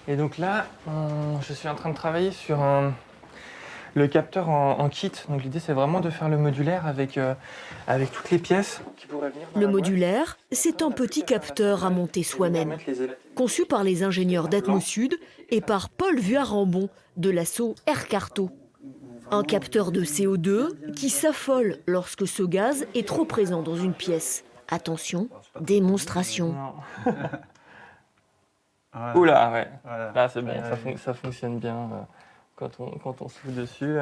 Et donc là, je suis en train de travailler sur le capteur en kit. Donc l'idée, c'est vraiment de faire le modulaire avec toutes les pièces qui pourraient venir dans Le la boîte. modulaire, c'est un petit capteur à monter soi-même, conçu par les ingénieurs d'Atmosud et par Paul Vuarambon de l'asso Aircarto. Un capteur de CO2 qui s'affole lorsque ce gaz est trop présent dans une pièce. Attention, démonstration. Non. Oula, ouais. Là, c'est bon, ça fonctionne bien quand on souffle dessus.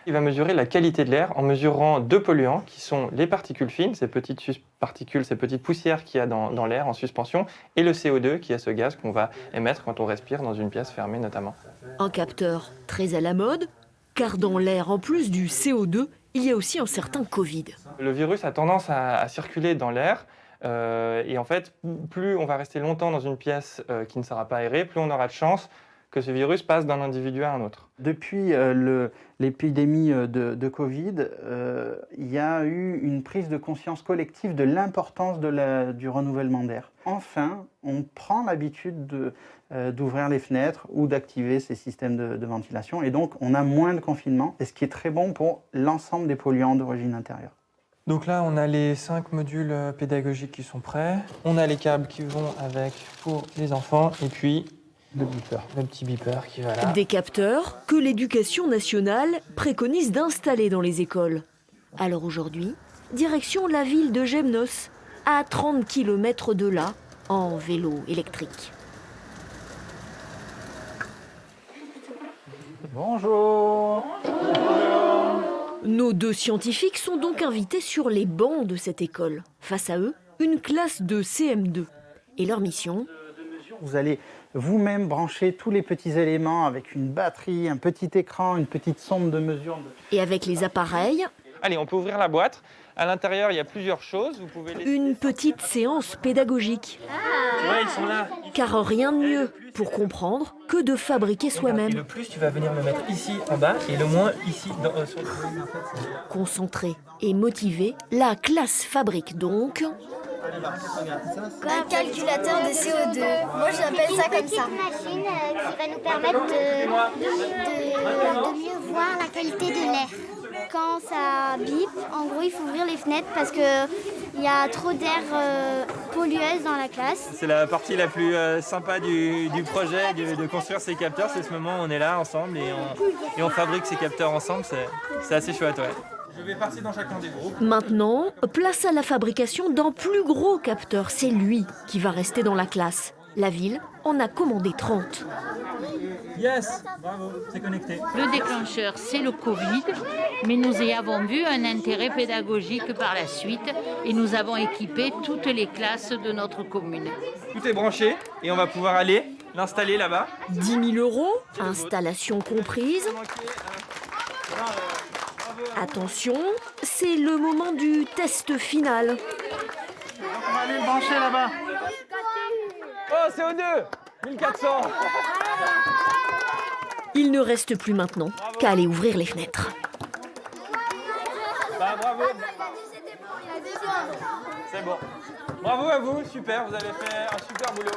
Il va mesurer la qualité de l'air en mesurant deux polluants qui sont les particules fines, ces petites particules, ces petites poussières qu'il y a dans l'air en suspension, et le CO2 qui est ce gaz qu'on va émettre quand on respire dans une pièce fermée notamment. Un capteur très à la mode, car dans l'air, en plus du CO2, il y a aussi un certain Covid. Le virus a tendance à circuler dans l'air. Et en fait, plus on va rester longtemps dans une pièce qui ne sera pas aérée, plus on aura de chances que ce virus passe d'un individu à un autre. Depuis l'épidémie de Covid, il y a eu une prise de conscience collective de l'importance du renouvellement d'air. Enfin, on prend l'habitude d'ouvrir les fenêtres ou d'activer ces systèmes de ventilation, et donc on a moins de confinement, et ce qui est très bon pour l'ensemble des polluants d'origine intérieure. Donc là, on a les 5 modules pédagogiques qui sont prêts. On a les câbles qui vont avec pour les enfants. Et puis, le petit beeper qui va là. Des capteurs que l'éducation nationale préconise d'installer dans les écoles. Alors aujourd'hui, direction la ville de Gemnos, à 30 km de là, en vélo électrique. Bonjour. Nos deux scientifiques sont donc invités sur les bancs de cette école. Face à eux, une classe de CM2. Et leur mission ? Vous allez vous-même brancher tous les petits éléments avec une batterie, un petit écran, une petite sonde de mesure. Et avec les appareils, Allez, on peut ouvrir la boîte. À l'intérieur, il y a plusieurs choses. Vous pouvez une petite séance pédagogique. Tu vois, ils sont là. Car rien de mieux pour comprendre que de fabriquer soi-même. Le plus, tu vas venir le mettre ici en bas et le moins ici sur le... Concentré et motivé, la classe fabrique donc Un calculateur de CO2. Moi, j'appelle ça comme ça. Une machine qui va nous permettre de mieux voir la qualité de l'air. Quand ça bip, en gros, il faut ouvrir les fenêtres parce qu'il y a trop d'air pollueuse dans la classe. C'est la partie la plus sympa du projet, de construire ces capteurs. C'est ce moment où on est là ensemble et on fabrique ces capteurs ensemble. C'est assez chouette, ouais. Je vais partir dans chacun des groupes. Maintenant, place à la fabrication d'un plus gros capteur. C'est lui qui va rester dans la classe. La ville en a commandé 30. Yes, bravo, c'est connecté. Le déclencheur, c'est le Covid, mais nous y avons vu un intérêt pédagogique par la suite et nous avons équipé toutes les classes de notre commune. Tout est branché et on va pouvoir aller l'installer là-bas. 10 000 €, installation comprise. Attention, c'est le moment du test final. On va aller le brancher là-bas. Oh, CO2 1400. Il ne reste plus maintenant qu'à aller ouvrir les fenêtres. Bah, bravo. C'est bon. Bravo à vous, super, vous avez fait un super boulot.